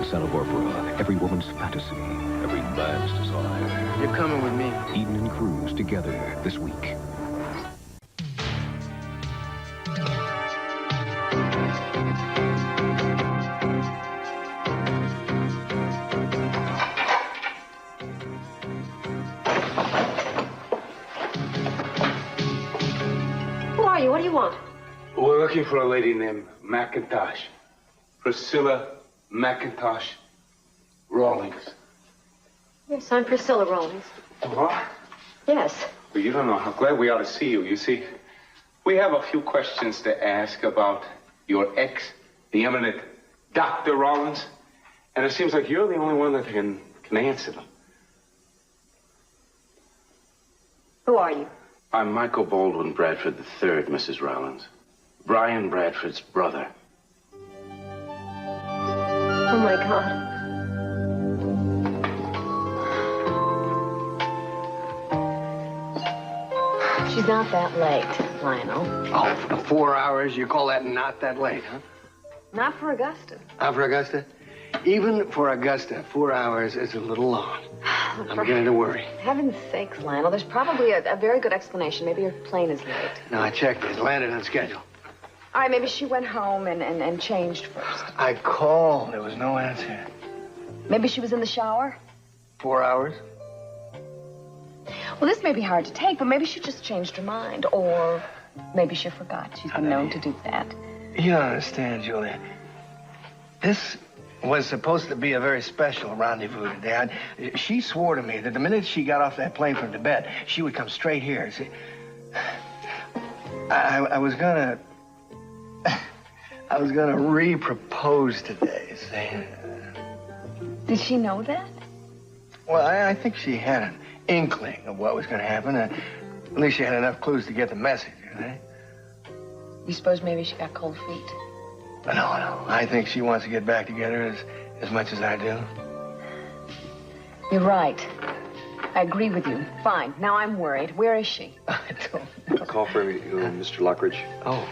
on Santa Barbara. Every woman's fantasy, every man's desire. You're coming with me. Eden and Cruz together this week. What do you want? We're looking for a lady named McIntosh. Priscilla McIntosh Rawlings. Yes, I'm Priscilla Rawlings. What? Yes. Well, you don't know how glad we are to see you. You see, we have a few questions to ask about your ex, the eminent Dr. Rawlings. And it seems like you're the only one that can answer them. Who are you? I'm Michael Baldwin Bradford III, Mrs. Rawlings. Brian Bradford's brother. Oh, my God. She's not that late, Lionel. Oh, for 4 hours, you call that not that late, huh? Not for Augusta. Not for Augusta? Even for Augusta, 4 hours is a little long. I'm beginning to worry. Heaven's sakes, Lionel, there's probably a very good explanation. Maybe your plane is late. No, I checked. It landed on schedule. All right, maybe she went home and changed first. I called. There was no answer. Maybe she was in the shower. 4 hours? Well, this may be hard to take, but maybe she just changed her mind. Or maybe she forgot. She's been known to do that. You don't understand, Julia. This was supposed to be a very special rendezvous today. She swore to me that the minute she got off that plane from Tibet, she would come straight here. See, I was gonna re-propose today, see. Did she know that? Well, I think she had an inkling of what was gonna happen. At least she had enough clues to get the message, right? You suppose maybe she got cold feet? No. I think she wants to get back together as much as I do. You're right. I agree with you. Fine. Now I'm worried. Where is she? I don't know. Call for Mr. Lockridge. Oh.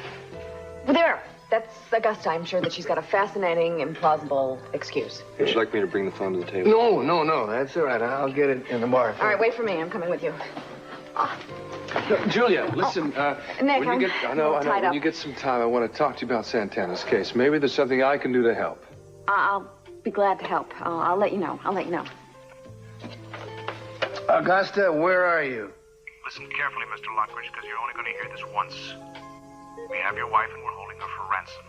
Well, there. That's Augusta. I'm sure that she's got a fascinating, implausible excuse. Would you like me to bring the phone to the table? No. That's all right. I'll get it in the bar. All right, wait for me. I'm coming with you. Julia, listen. Nick, when you get, I know. tied When up. you get some time, I want to talk to you about Santana's case. Maybe there's something I can do to help. I'll be glad to help. I'll let you know. Augusta, where are you? Listen carefully, Mr. Lockridge, because you're only going to hear this once. We have your wife, and we're holding her for ransom.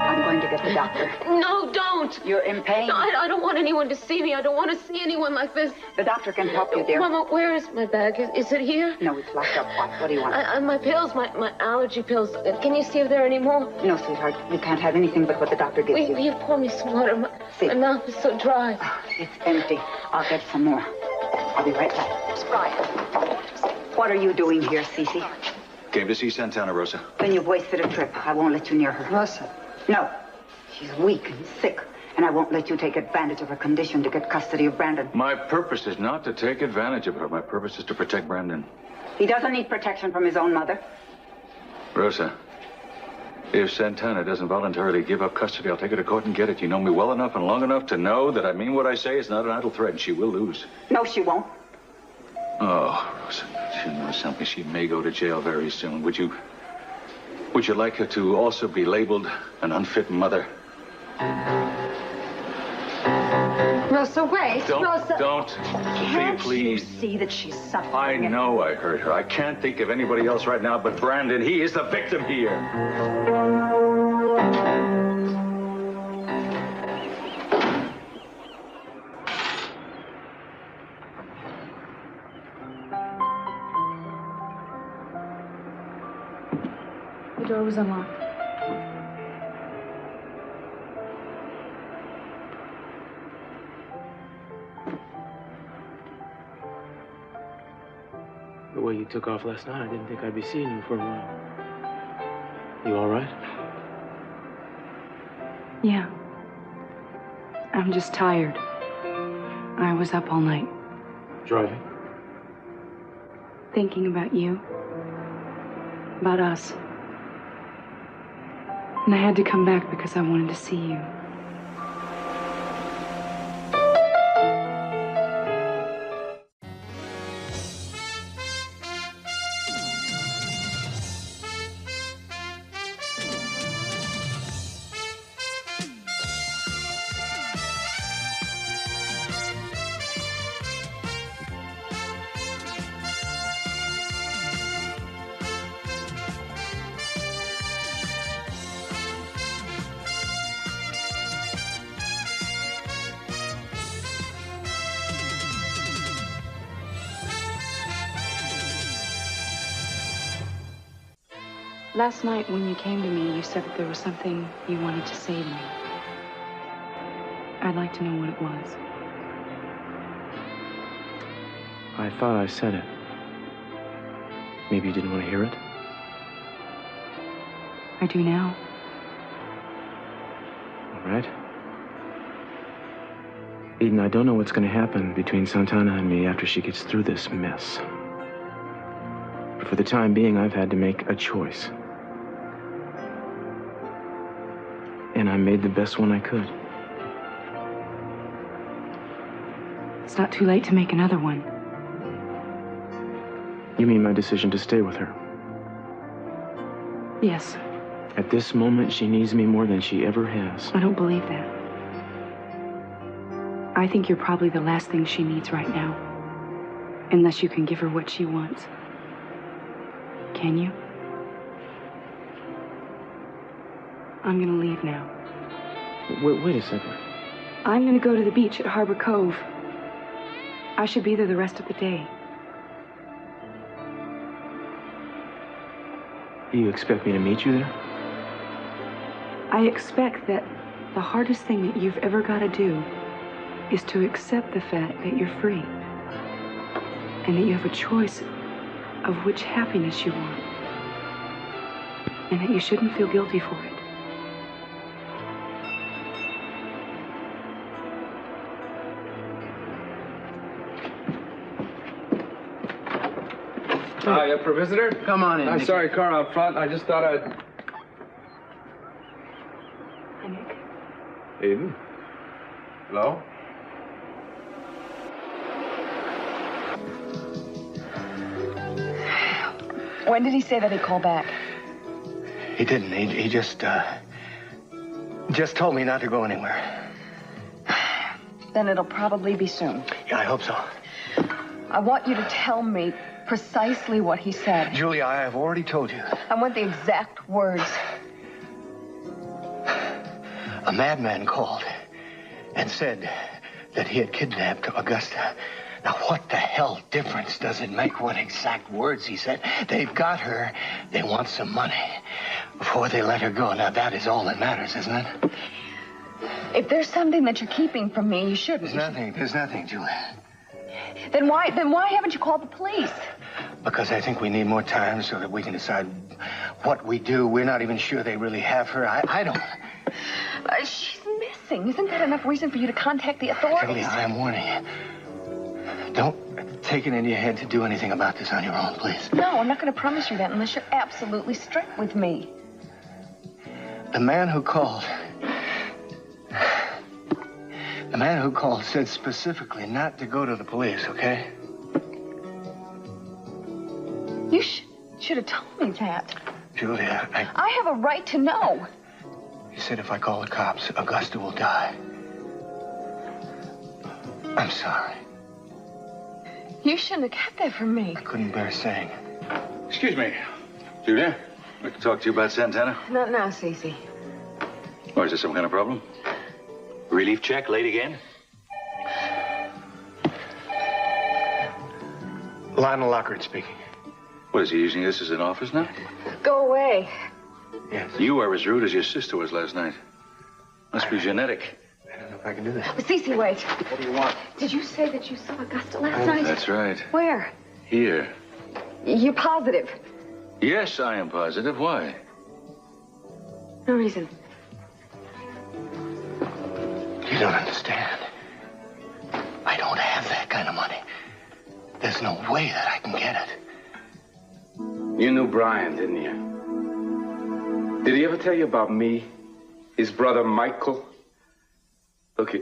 I'm going to get the doctor. No, don't. You're in pain? No, I don't want anyone to see me. I don't want to see anyone like this. The doctor can help you, dear. Mama, where is my bag? Is it here? No, it's locked up. What do you want? My pills, my allergy pills. Can you see if there are any more? No, sweetheart. You can't have anything but what the doctor gives Will you pour me some water? See. My mouth is so dry. It's empty. I'll get some more. I'll be right back. It's Brian. What are you doing here, Cece? Came to see Santana, Rosa. Then you've wasted a trip. I won't let you near her. Rosa. No. She's weak and sick, and I won't let you take advantage of her condition to get custody of Brandon. My purpose is not to take advantage of her. My purpose is to protect Brandon. He doesn't need protection from his own mother. Rosa, if Santana doesn't voluntarily give up custody, I'll take her to court and get it. You know me well enough and long enough to know that I mean what I say. It's not an idle threat, and she will lose. No, she won't. Oh, Rosa, you know something. She may go to jail very soon. Would you like her to also be labeled an unfit mother? Rosa, wait. Rosa. Don't. Can't please. you see that she's suffering? I know I hurt her. I can't think of anybody else right now but Brandon. He is the victim here. The door was unlocked. The way you took off last night, I didn't think I'd be seeing you for a while. You all right? Yeah. I'm just tired. I was up all night. Driving? Thinking about you. About us. And I had to come back because I wanted to see you. Last night when you came to me, you said that there was something you wanted to say to me. I'd like to know what it was. I thought I said it. Maybe you didn't want to hear it? I do now. All right. Eden, I don't know what's going to happen between Santana and me after she gets through this mess. But for the time being, I've had to make a choice. And I made the best one I could. It's not too late to make another one. You mean my decision to stay with her? Yes. At this moment, she needs me more than she ever has. I don't believe that. I think you're probably the last thing she needs right now. Unless you can give her what she wants. Can you? I'm gonna leave now. Wait a second. I'm gonna go to the beach at Harbor Cove. I should be there the rest of the day. You expect me to meet you there? I expect that the hardest thing that you've ever got to do is to accept the fact that you're free. And that you have a choice of which happiness you want. And that you shouldn't feel guilty for it. Hi, up for a visitor? Come on in. I'm sorry, car out front. I just thought I'd... Hi, Nick. Eden? Hello? When did he say that he'd call back? He didn't. He just told me not to go anywhere. Then it'll probably be soon. Yeah, I hope so. I want you to tell me precisely what he said. Julia, I have already told you. I want the exact words. A madman called and said that he had kidnapped Augusta. Now, what the hell difference does it make what exact words he said? They've got her. They want some money before they let her go. Now, that is all that matters, isn't it? If there's something that you're keeping from me, you shouldn't. There's nothing, Julia. Then why haven't you called the police? Because I think we need more time so that we can decide what we do. We're not even sure they really have her. I don't. She's missing. Isn't that enough reason for you to contact the authorities? Julia, I am warning you. Don't take it into your head to do anything about this on your own, please. No, I'm not going to promise you that unless you're absolutely strict with me. The man who called said specifically not to go to the police, okay? You should have told me that. Julia, I have a right to know. He said if I call the cops, Augusta will die. I'm sorry. You shouldn't have kept that from me. I couldn't bear saying. Excuse me, Julia. I'd like to talk to you about Santana. Not now, Cece. Or is there some kind of problem? Relief check late again? Lionel Lockhart speaking. What, is he using this as an office now? Go away. Yes. You are as rude as your sister was last night. Must be genetic. I don't know if I can do this. Cece, wait. What do you want? Did you say that you saw Augusta last night? That's right. Where? Here. You're positive? Yes, I am positive. Why? No reason. You don't understand. I don't have that kind of money. There's no way that I can get it. You knew Brian, didn't you? Did he ever tell you about me? His brother, Michael? Look,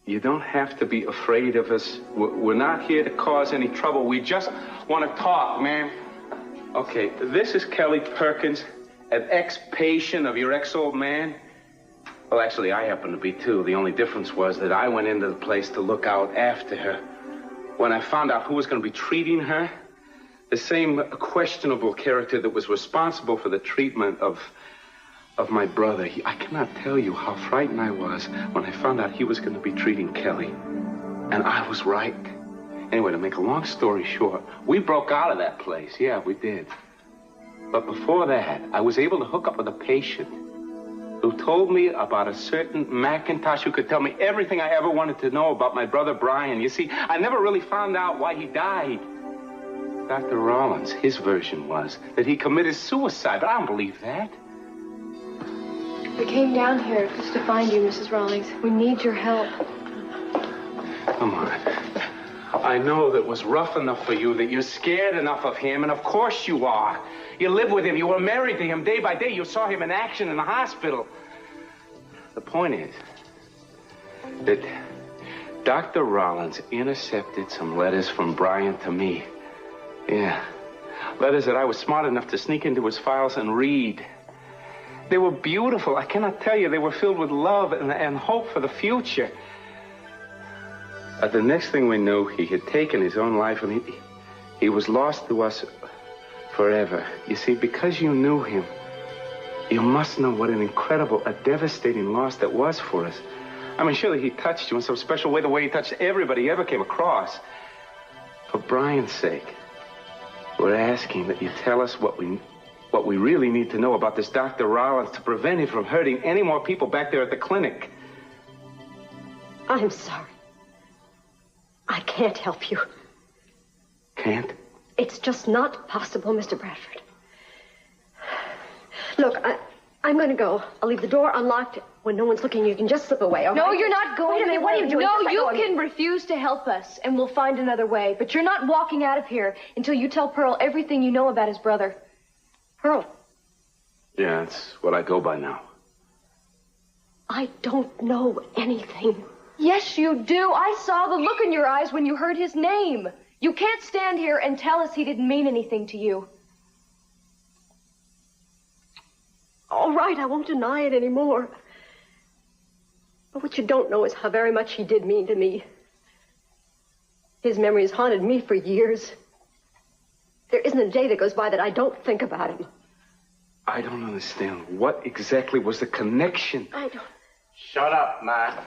you don't have to be afraid of us. We're not here to cause any trouble. We just want to talk, man. Okay, this is Kelly Perkins, an ex-patient of your ex-old man. Well, actually, I happen to be, too. The only difference was that I went into the place to look out after her. When I found out who was going to be treating her, the same questionable character that was responsible for the treatment of my brother, I cannot tell you how frightened I was when I found out he was going to be treating Kelly. And I was right. Anyway, to make a long story short, we broke out of that place. Yeah, we did. But before that, I was able to hook up with a patient who told me about a certain McIntosh who could tell me everything I ever wanted to know about my brother Brian. You see, I never really found out why he died. Dr. Rollins, his version was that he committed suicide, but I don't believe that. We came down here just to find you, Mrs. Rawlings. We need your help. Come on. I know that was rough enough for you, that you're scared enough of him, and of course you are. You live with him, you were married to him day by day, you saw him in action in the hospital. The point is that Dr. Rollins intercepted some letters from Brian to me. Yeah, letters that I was smart enough to sneak into his files and read. They were beautiful, I cannot tell you. They were filled with love and hope for the future. The next thing we knew, he had taken his own life, and he was lost to us forever. You see, because you knew him, you must know what an incredible, a devastating loss that was for us. I mean, surely he touched you in some special way, the way he touched everybody he ever came across. For Brian's sake, we're asking that you tell us what we really need to know about this Dr. Rollins to prevent him from hurting any more people back there at the clinic. I'm sorry. I can't help you. Can't? It's just not possible, Mr. Bradford. Look, I'm going to go. I'll leave the door unlocked. When no one's looking, you can just slip away, all No, right? you're not going. Wait a minute, what are you doing? No, Let you go of me. can refuse to help us, and we'll find another way. But you're not walking out of here until you tell Pearl everything you know about his brother. Pearl, Yeah, that's what I go by now. I don't know anything. Yes, you do. I saw the look in your eyes when you heard his name. You can't stand here and tell us he didn't mean anything to you. All right, I won't deny it anymore. But what you don't know is how very much he did mean to me. His memory has haunted me for years. There isn't a day that goes by that I don't think about him. I don't understand. What exactly was the connection? I don't... Shut up, Matt.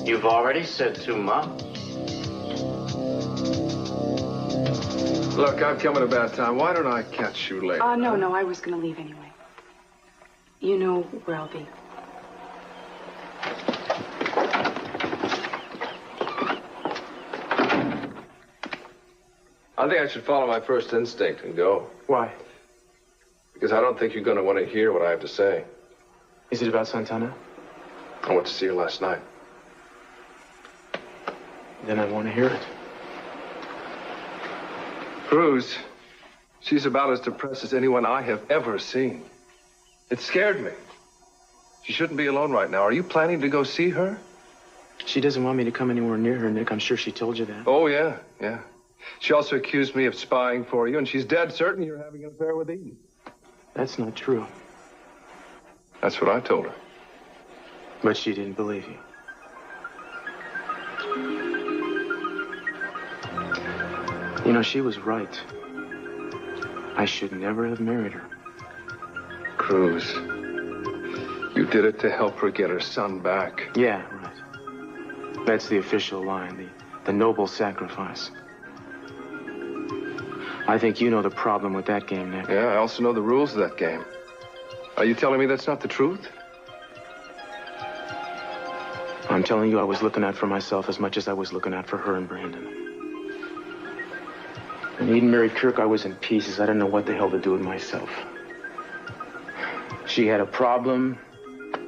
You've already said too much. Look, I've come at a bad time. Why don't I catch you later? No, I was going to leave anyway. You know where I'll be. I think I should follow my first instinct and go. Why? Because I don't think you're going to want to hear what I have to say. Is it about Santana? I went to see her last night. Then I want to hear it. Cruz, she's about as depressed as anyone I have ever seen. It scared me. She shouldn't be alone right now. Are you planning to go see her? She doesn't want me to come anywhere near her, Nick. I'm sure she told you that. Oh, yeah. She also accused me of spying for you, and she's dead certain you're having an affair with Eden. That's not true. That's what I told her. But she didn't believe you. You know, she was right. I should never have married her. Cruz, you did it to help her get her son back. Yeah, right. That's the official line, the noble sacrifice. I think you know the problem with that game, Nick. Yeah, I also know the rules of that game. Are you telling me that's not the truth? I'm telling you, I was looking out for myself as much as I was looking out for her and Brandon. When Eden married Kirk, I was in pieces. I didn't know what the hell to do with myself. She had a problem.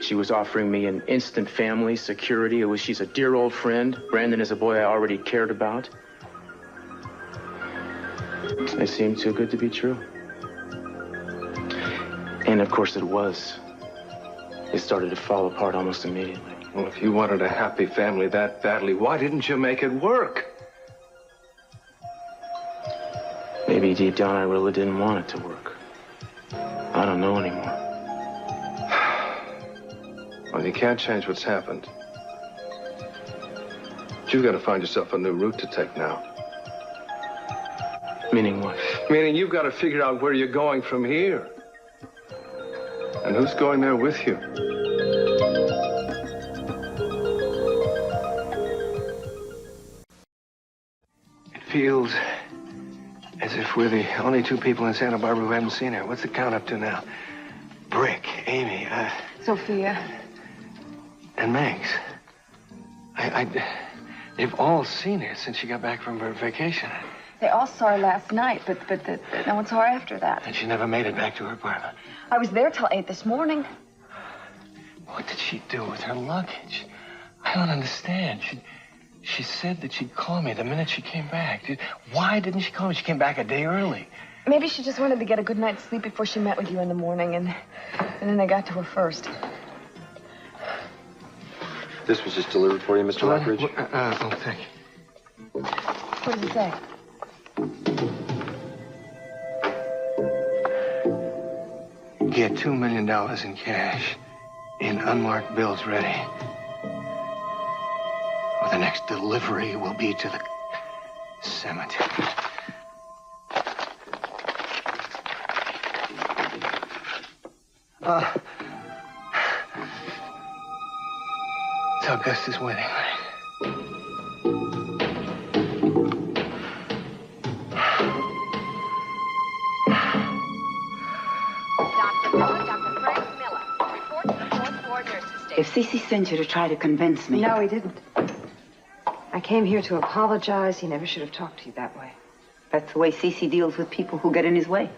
She was offering me an instant family security. She's a dear old friend. Brandon is a boy I already cared about. It seemed too good to be true. And of course it was. It started to fall apart almost immediately. Well, if you wanted a happy family that badly, why didn't you make it work? Maybe deep down I really didn't want it to work. I don't know anymore. Well, you can't change what's happened. But you've got to find yourself a new route to take now. Meaning what? Meaning you've got to figure out where you're going from here. And who's going there with you? It feels As if we're the only two people in Santa Barbara who haven't seen her. What's the count up to now? Brick, Amy, Sophia. and Max. They've all seen her since she got back from her vacation. They all saw her last night, but no one saw her after that. And she never made it back to her apartment. I was there till 8 this morning. What did she do with her luggage? I don't understand. She said that she'd call me the minute she came back. Why didn't she call me? She came back a day early. Maybe she just wanted to get a good night's sleep before she met with you in the morning, and then they got to her first. This was just delivered for you, Mr. Lockridge. Oh, thank you. What does it say? Get $2 million in cash in unmarked bills ready. Or the next delivery will be to the cemetery. It's Augusta's wedding, right? If Cece sent you to try to convince me... No, he didn't. I came here to apologize. He never should have talked to you that way. That's the way Cece deals with people who get in his way.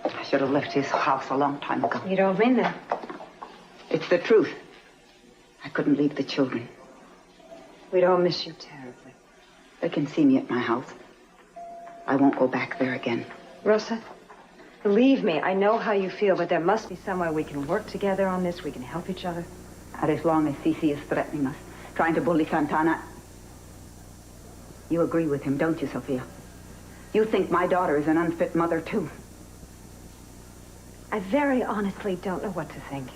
I should have left his house a long time ago. You don't mean that. It's the truth. I couldn't leave the children. We'd all miss you terribly. They can see me at my house. I won't go back there again. Rosa, believe me, I know how you feel, but there must be some way we can work together on this. We can help each other. Not as long as Cece is threatening us, trying to bully Santana. You agree with him, don't you, Sophia? You think my daughter is an unfit mother, too. I very honestly don't know what to think.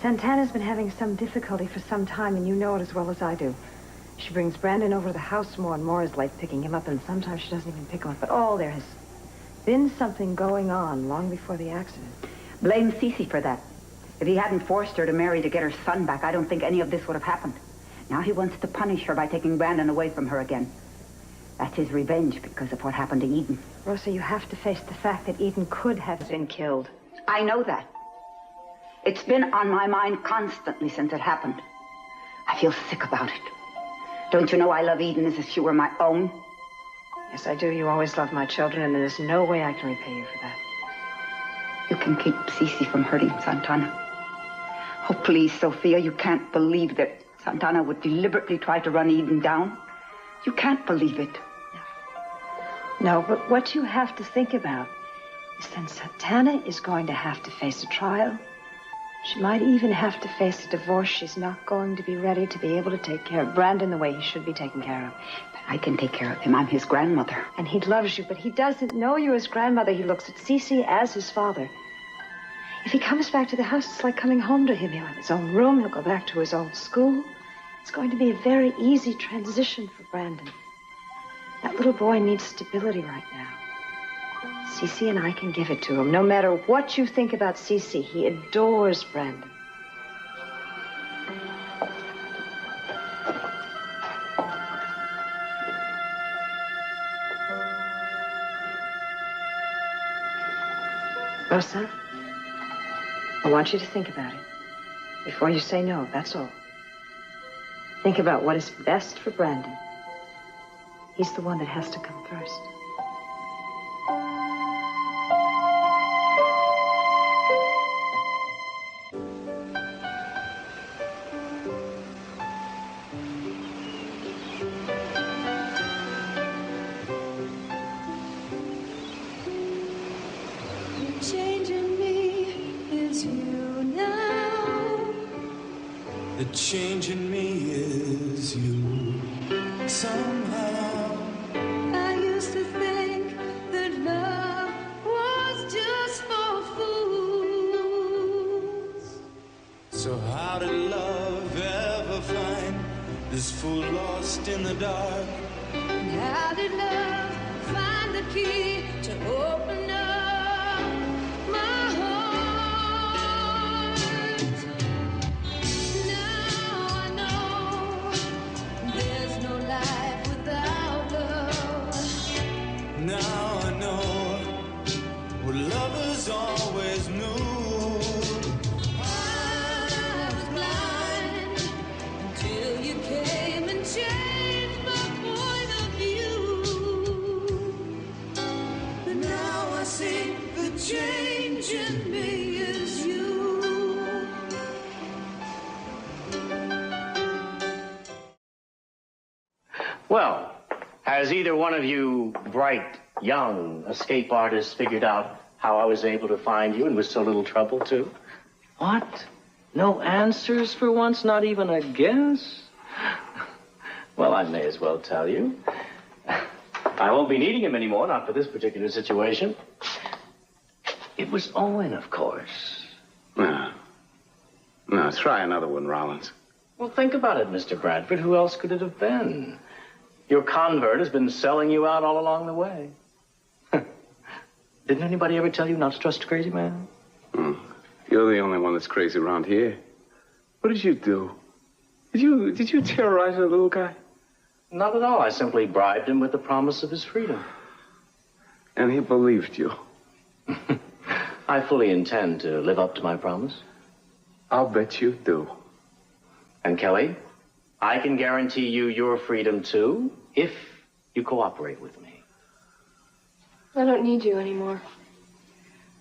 Santana's been having some difficulty for some time, and you know it as well as I do. She brings Brandon over to the house more and more is like picking him up, and sometimes she doesn't even pick him up at all. There has been something going on long before the accident. Blame Cece for that. If he hadn't forced her to marry to get her son back, I don't think any of this would have happened. Now he wants to punish her by taking Brandon away from her again. That's his revenge because of what happened to Eden. Rosa, you have to face the fact that Eden could have been killed. I know that. It's been on my mind constantly since it happened. I feel sick about it. Don't you know I love Eden as if she were my own? Yes, I do. You always loved my children, and there's no way I can repay you for that. You can keep Cece from hurting Santana. Oh, please, Sophia, you can't believe that Santana would deliberately try to run Eden down. You can't believe it. No, but what you have to think about is that Santana is going to have to face a trial. She might even have to face a divorce. She's not going to be ready to be able to take care of Brandon the way he should be taken care of. But I can take care of him. I'm his grandmother. And he loves you, but he doesn't know you're his grandmother. He looks at Cece as his father. If he comes back to the house, it's like coming home to him. He'll have his own room. He'll go back to his old school. It's going to be a very easy transition for Brandon. That little boy needs stability right now. Cece and I can give it to him. No matter what you think about Cece, he adores Brandon. Rosa, I want you to think about it. Before you say no, that's all. Think about what is best for Brandon. He's the one that has to come first. Changing me is you now. The change in me is you. Somehow I used to think that love was just for fools. So how did love ever find this fool lost in the dark? And how did love find the key to open up my heart? Now I know there's no life without love. was new. I was blind until you came and changed my point of view. But now I see the change in me is you. Well, has either one of you bright, young escape artists figured out how I was able to find you and with so little trouble, too? What? No answers for once? Not even a guess? Well, I may as well tell you. I won't be needing him anymore, not for this particular situation. It was Owen, of course. No, try another one, Rollins. Well, think about it, Mr. Bradford. Who else could it have been? Your convert has been selling you out all along the way. Didn't anybody ever tell you not to trust a crazy man? You're the only one that's crazy around here. What did you do? Did you terrorize that little guy? Not at all. I simply bribed him with the promise of his freedom. And he believed you. I fully intend to live up to my promise. I'll bet you do. And Kelly, I can guarantee you your freedom, too, if you cooperate with me. I don't need you anymore.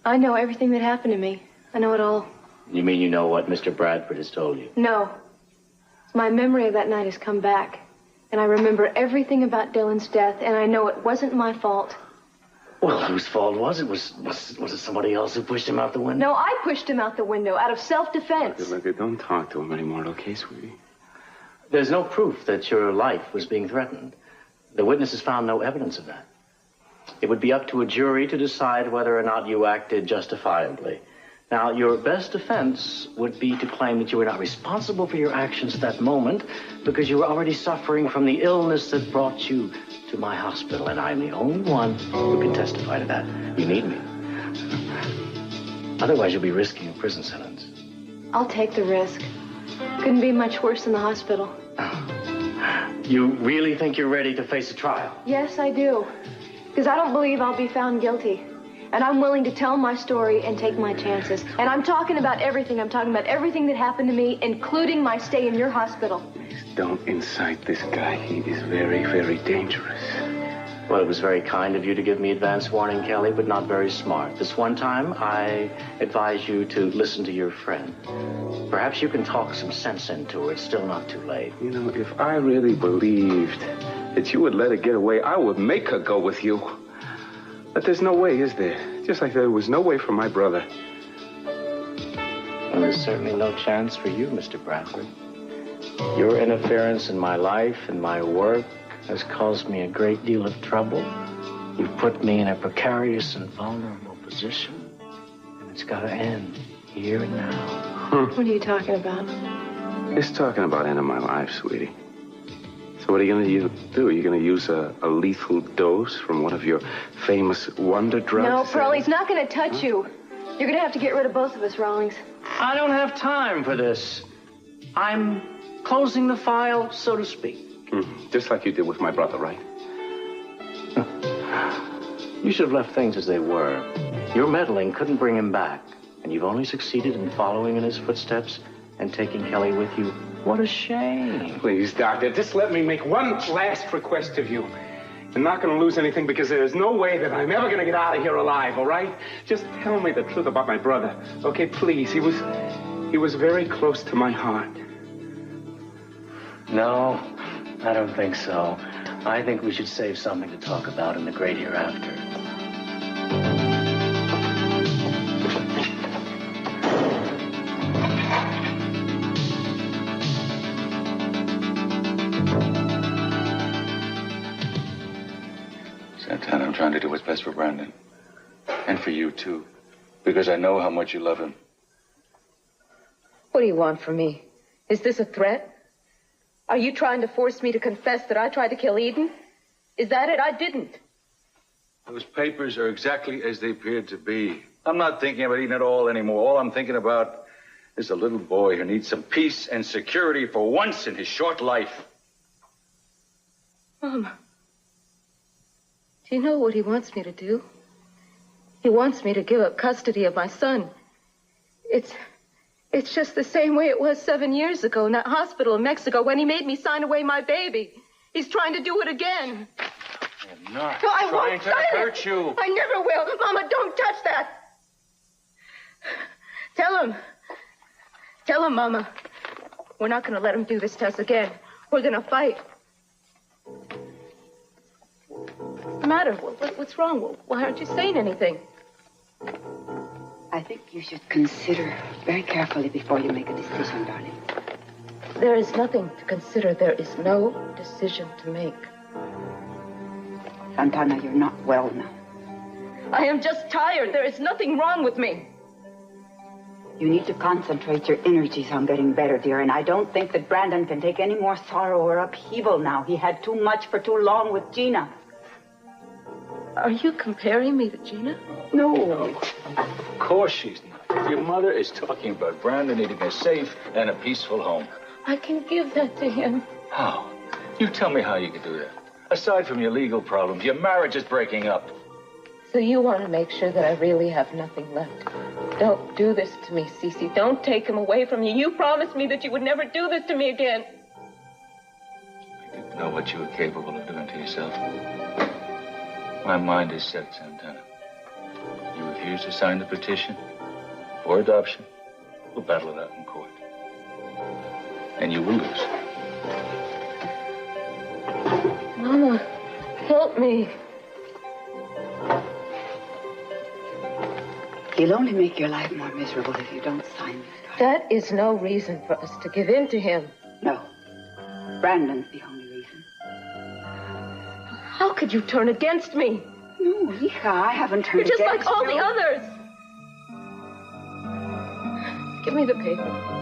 I know everything that happened to me. I know it all. You mean you know what Mr. Bradford has told you? No. My memory of that night has come back. And I remember everything about Dylan's death, and I know it wasn't my fault. Well, whose fault was it? Was it somebody else who pushed him out the window? No, I pushed him out the window out of self-defense. Look, don't talk to him anymore, okay, sweetie? There's no proof that your life was being threatened. The witnesses found no evidence of that. It would be up to a jury to decide whether or not you acted justifiably. Now, your best defense would be to claim that you were not responsible for your actions at that moment because you were already suffering from the illness that brought you to my hospital, and I'm the only one who can testify to that. You need me. Otherwise, you'll be risking a prison sentence. I'll take the risk. Couldn't be much worse in the hospital. You really think you're ready to face a trial? Yes, I do. Because I don't believe I'll be found guilty. And I'm willing to tell my story and take my chances. And I'm talking about everything. I'm talking about everything that happened to me, including my stay in your hospital. Don't incite this guy. He is very, very dangerous. Well, it was very kind of you to give me advance warning, Kelly, but not very smart. This one time, I advise you to listen to your friend. Perhaps you can talk some sense into her. It's still not too late. You know, if I really believed that you would let her get away, I would make her go with you. But there's no way, is there? Just like there was no way for my brother. Well, there's certainly no chance for you, Mr. Bradford. Your interference in my life and my work has caused me a great deal of trouble. You've put me in a precarious and vulnerable position. And it's got to end here and now. What are you talking about? He's talking about ending my life, sweetie. So what are you going to do? Are you going to use a lethal dose from one of your famous wonder drugs? No, Pearl, he's not going to touch you. You're going to have to get rid of both of us, Rawlings. I don't have time for this. I'm closing the file, so to speak. Just like you did with my brother, right? You should have left things as they were. Your meddling couldn't bring him back, and you've only succeeded in following in his footsteps and taking Kelly with you. What a shame. Please, Doctor, just let me make one last request of you. I'm not going to lose anything because there's no way that I'm ever going to get out of here alive, all right? Just tell me the truth about my brother, okay? Please, he was very close to my heart. No, I don't think so. I think we should save something to talk about in the great hereafter. Santana, I'm trying to do what's best for Brandon. And for you, too. Because I know how much you love him. What do you want from me? Is this a threat? Are you trying to force me to confess that I tried to kill Eden? Is that it? I didn't. Those papers are exactly as they appeared to be. I'm not thinking about Eden at all anymore. All I'm thinking about is a little boy who needs some peace and security for once in his short life. Mom, do you know what he wants me to do? He wants me to give up custody of my son. It's just the same way it was 7 years ago in that hospital in Mexico when he made me sign away my baby. He's trying to do it again. I'm not No, I trying won't to sign hurt it. you. I never will. Mama, don't touch that. Tell him, Mama. We're not going to let him do this to us again. We're going to fight. What's the matter? What's wrong? Why aren't you saying anything? I think you should consider very carefully before you make a decision, darling. There is nothing to consider. There is no decision to make. Santana, you're not well now. I am just tired. There is nothing wrong with me. You need to concentrate your energies on getting better, dear, and I don't think that Brandon can take any more sorrow or upheaval now. He had too much for too long with Gina. Are you comparing me to Gina? No. Of course she's not. Your mother is talking about Brandon needing a safe and a peaceful home. I can give that to him. How? You tell me how you can do that. Aside from your legal problems, your marriage is breaking up. So you want to make sure that I really have nothing left. Don't do this to me, Cece. Don't take him away from me. You promised me that you would never do this to me again. I didn't know what you were capable of doing to yourself. My mind is set, Santana. You refuse to sign the petition for adoption, we'll battle it out in court. And you will lose. Mama, help me. He'll only make your life more miserable if you don't sign it. That is no reason for us to give in to him. No. Brandon's the only reason. How could you turn against me? No, Hija, I haven't turned You're just against like all you. the others. Give me the paper.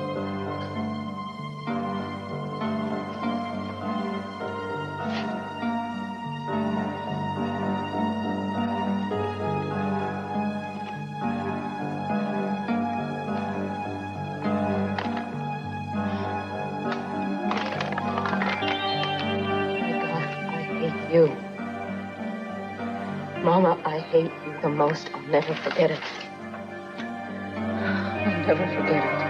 You. Mama, I hate you the most. I'll never forget it. I'll never forget it.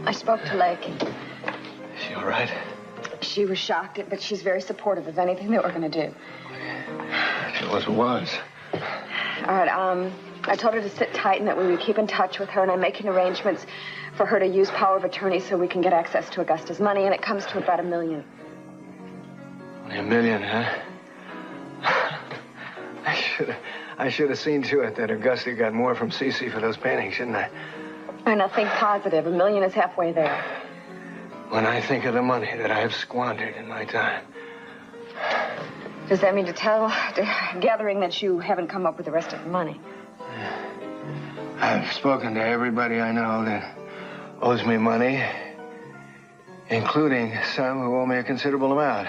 I spoke to Lake. Is she all right? She was shocked, but she's very supportive of anything that we're going to do. She was. All right, I told her to sit tight and that we would keep in touch with her, and I'm making arrangements for her to use power of attorney so we can get access to Augusta's money, and it comes to about $1 million. Only $1 million, huh? I should have seen to it that Augusta got more from Cece for those paintings, shouldn't I? All right, now think positive. $1 million is halfway there. When I think of the money that I have squandered in my time. Does that mean to tell Gathering that you haven't come up with the rest of the money? I've spoken to everybody I know that owes me money, including some who owe me a considerable amount.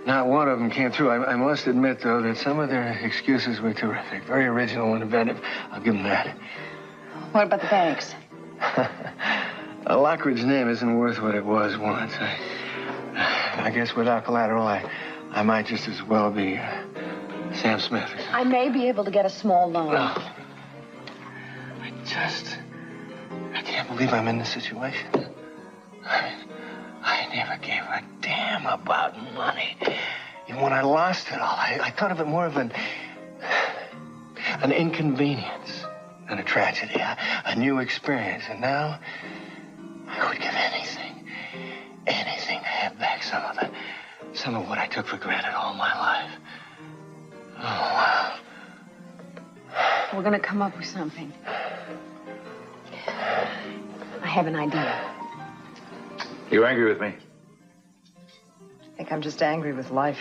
Not one of them came through. I must admit, though, that some of their excuses were terrific. Very original and inventive. I'll give them that. What about the banks? Lockridge's name isn't worth what it was once. I guess without collateral, I might just as well be Sam Smith. I may be able to get a small loan. No. I can't believe I'm in this situation. I mean, I never gave a damn about money. Even when I lost it all, I thought of it more of an inconvenience than a tragedy, a new experience. And now, I would give anything to have back some of what I took for granted all my life. Oh, wow. We're gonna come up with something. I have an idea. You angry with me? I think I'm just angry with life.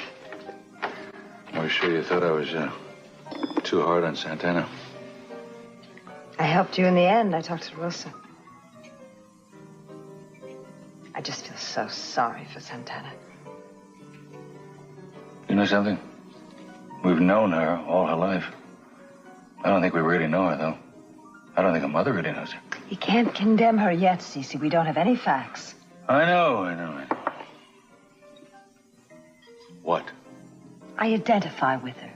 Are you sure you thought I was too hard on Santana? I helped you in the end. I talked to Rosa. I just feel so sorry for Santana. You know something? We've known her all her life. I don't think we really know her, though. I don't think her mother really knows her. You can't condemn her yet, Cece. We don't have any facts. I know. What? I identify with her.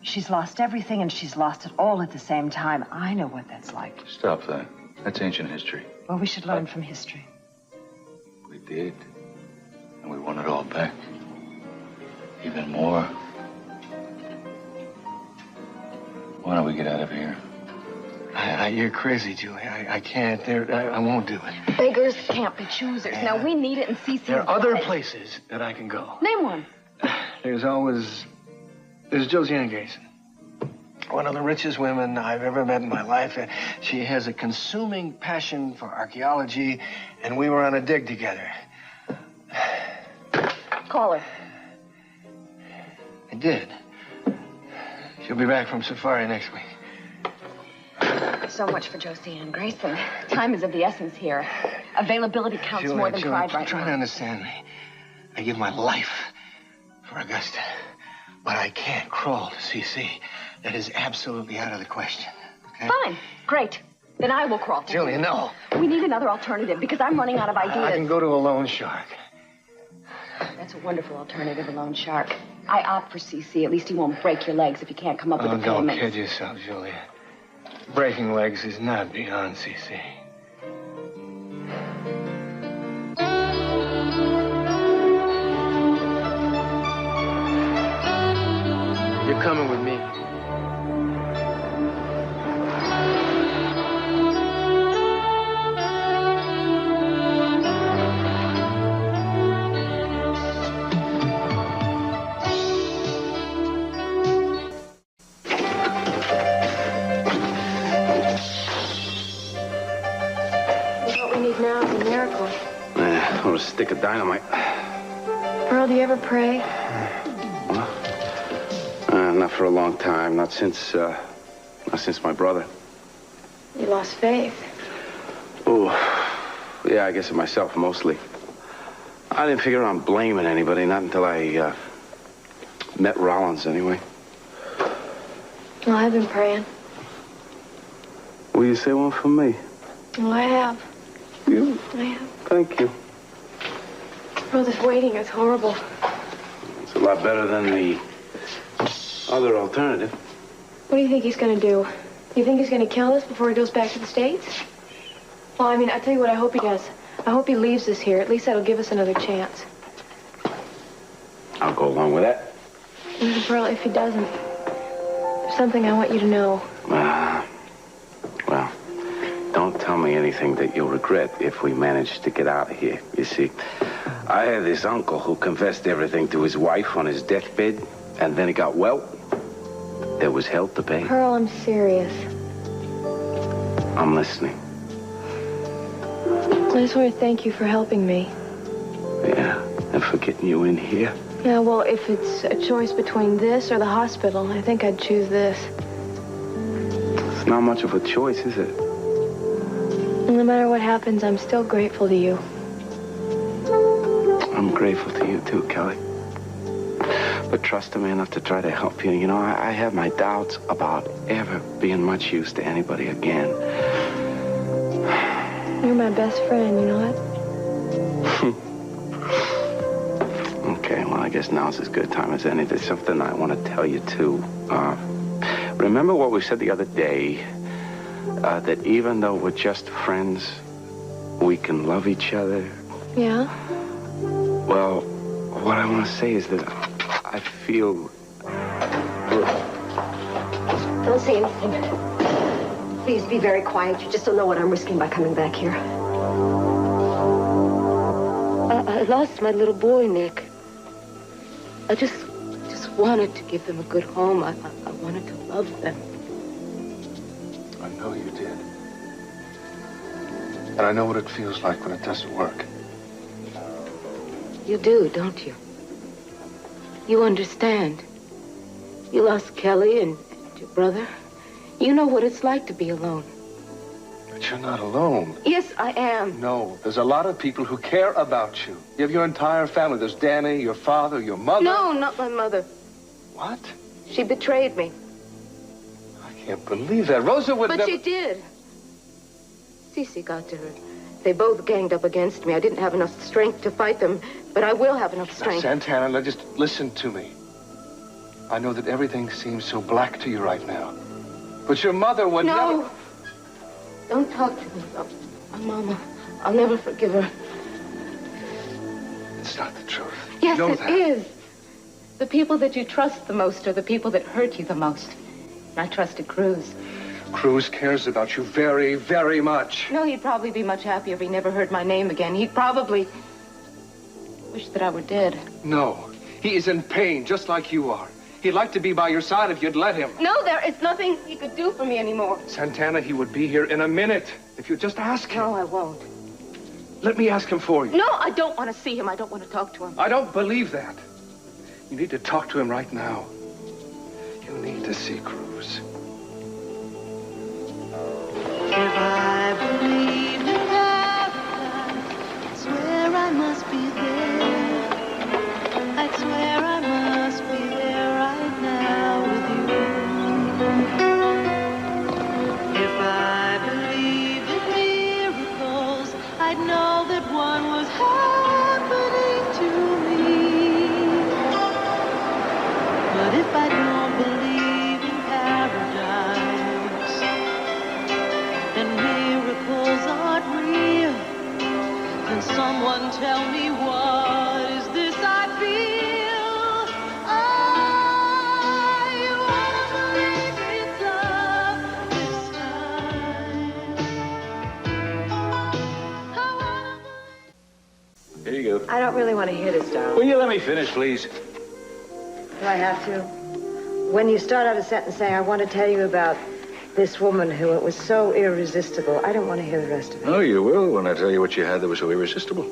She's lost everything and she's lost it all at the same time. I know what that's like. Stop that. That's ancient history. Well, we should learn from history. We did. And we won it all back. Even more. Why don't we get out of here? You're crazy, Julie. I can't. I won't do it. Beggars can't be choosers. Now, we need it, and Cece... There are other places that I can go. Name one. There's Josiana Grayson. One of the richest women I've ever met in my life. She has a consuming passion for archaeology, and we were on a dig together. Call her. I did. She'll be back from safari next week. So much for Josie Ann Grayson. Time is of the essence here. Availability counts more than pride right try now. to understand me. I give my life for Augusta, but I can't crawl to CC. That is absolutely out of the question. Okay? Fine. Great. Then I will crawl. Julia, no. We need another alternative because I'm running out of ideas. I can go to a loan shark. That's a wonderful alternative, a loan shark. I opt for CC. At least he won't break your legs if you can't come up with the Don't payments. kid yourself, Julia. Breaking legs is not beyond CC. You're coming with me. What we need now is a miracle. Or a stick of dynamite. Earl, do you ever pray? Not for a long time. Not since my brother. You lost faith. Oh, yeah, I guess it myself mostly. I didn't figure on blaming anybody, not until I met Rollins anyway. Well, I've been praying. Will you say one for me? Well, I have. You? I have. Thank you. Well, this waiting is horrible. It's a lot better than the other alternative. What do you think he's going to do? You think he's going to kill us before he goes back to the States? Well, I mean, I tell you what I hope he does. I hope he leaves us here. At least that'll give us another chance. I'll go along with that. Pearl, if he doesn't, there's something I want you to know. Well, don't tell me anything that you'll regret if we manage to get out of here. You see, I had this uncle who confessed everything to his wife on his deathbed, and then he got well. There was hell to pay. Pearl, I'm serious. I'm listening. I just want to thank you for helping me. Yeah, and for getting you in here. Yeah, well, if it's a choice between this or the hospital, I think I'd choose this. It's not much of a choice, is it? No matter what happens, I'm still grateful to you. I'm grateful to you too, Kelly. But trusting me enough to try to help you. You know, I have my doubts about ever being much use to anybody again. You're my best friend, you know that? Okay, well, I guess now's as good a time as any. There's something I want to tell you, too. Remember what we said the other day? That even though we're just friends, we can love each other? Yeah? Well, what I want to say is that I feel good. Don't say anything. Please be very quiet. You just don't know what I'm risking by coming back here. I lost my little boy, Nick. I just wanted to give them a good home. I wanted to love them. I know you did. And I know what it feels like when it doesn't work. You do, don't you? You understand. You lost Kelly and your brother. You know what it's like to be alone. But you're not alone. Yes, I am. No, there's a lot of people who care about you. You have your entire family. There's Danny, your father, your mother. No, not my mother. What? She betrayed me. I can't believe that. Rosa would But never... she did. Cece got to her. They both ganged up against me. I didn't have enough strength to fight them, but I will have enough strength. Now, Santana, now just listen to me. I know that everything seems so black to you right now. But your mother would never... No! Don't talk to me about my mama. I'll never forgive her. It's not the truth. Yes, you know it that. is. The people that you trust the most are the people that hurt you the most. And I trusted Cruz. Cruz cares about you very, very much. No, he'd probably be much happier if he never heard my name again. He'd probably wish that I were dead. No, he is in pain, just like you are. He'd like to be by your side if you'd let him. No, there is nothing he could do for me anymore. Santana, he would be here in a minute if you just ask him. No, I won't. Let me ask him for you. No, I don't want to see him. I don't want to talk to him. I don't believe that. You need to talk to him right now. You need to see Cruz. If I believed in paradise, I swear I must be there. I swear I must be there right now with you. If I believed in miracles, I'd know that one was happening to me. But if I don't believe in paradise, and miracles aren't real, can someone tell me what is this I feel? I wanna believe it's love this time. Here you go. I don't really want to hear this, darling. Will you let me finish, please? Do I have to? When you start out a sentence saying, I want to tell you about this woman who it was so irresistible, I don't want to hear the rest of it. Oh, you will when I tell you what you had that was so irresistible.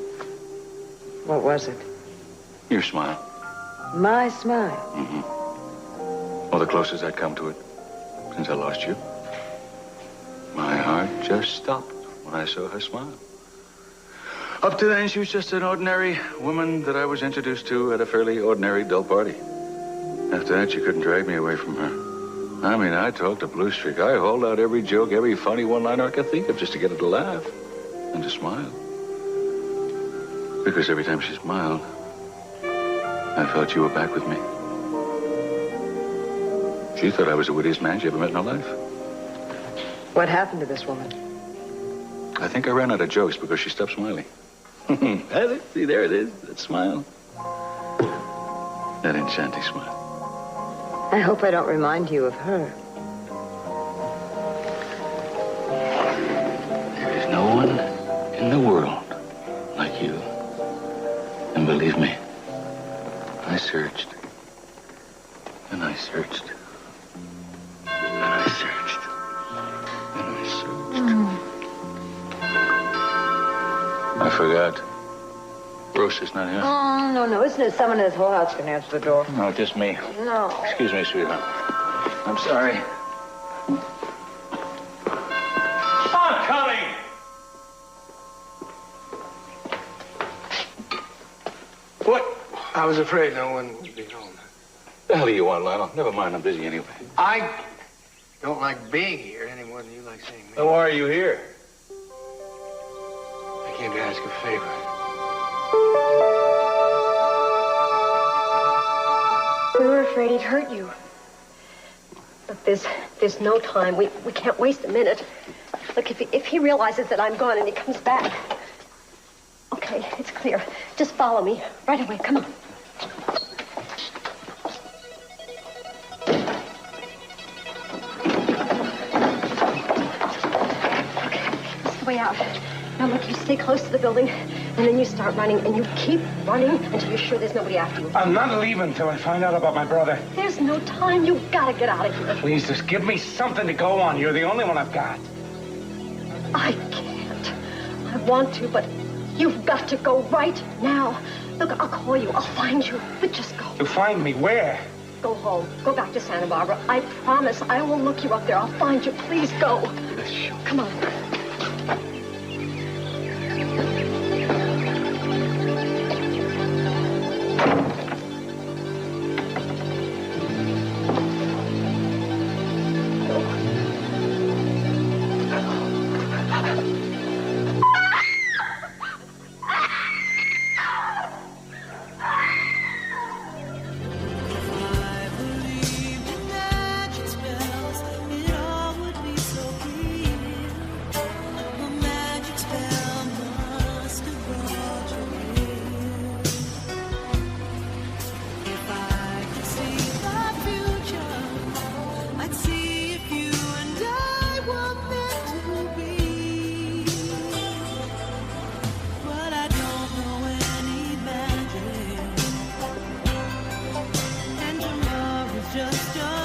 What was it? Your smile. My smile. Mm-hmm. Well, the closest I'd come to it since I lost you. My heart just stopped when I saw her smile. Up to then, she was just an ordinary woman that I was introduced to at a fairly ordinary dull party. After that, you couldn't drag me away from her. I mean, I talked a blue streak. I hauled out every joke, every funny one-liner I could think of just to get her to laugh and to smile. Because every time she smiled, I felt you were back with me. She thought I was the wittiest man she ever met in her life. What happened to this woman? I think I ran out of jokes because she stopped smiling. See, there it is, that smile. That enchanting smile. I hope I don't remind you of her. There is no one in the world like you. And believe me, I searched. And I searched. And I searched. And I searched. I forgot. Rosa's not here. Oh, no. Isn't it someone in this whole house can answer the door? No, just me. No. Excuse me, sweetheart. I'm sorry. I'm coming! What? I was afraid no one would be home. The hell do you want, Lionel? Never mind, I'm busy anyway. I don't like being here any more than you like seeing me. Then why are you here? I came to ask a favor. We were afraid he'd hurt you. Look, there's no time. We can't waste a minute. Look, if he realizes that I'm gone and he comes back. Okay, it's clear. Just follow me right away. Come on. way out. Now look, you stay close to the building, and then you start running, and you keep running until you're sure there's nobody after you. I'm not leaving until I find out about my brother. There's no time. You've got to get out of here. Please, just give me something to go on. You're the only one I've got. I can't. I want to, but you've got to go right now. Look, I'll call you. I'll find you. But just go. You find me where? Go home. Go back to Santa Barbara. I promise I will look you up there. I'll find you. Please go. Come on. Just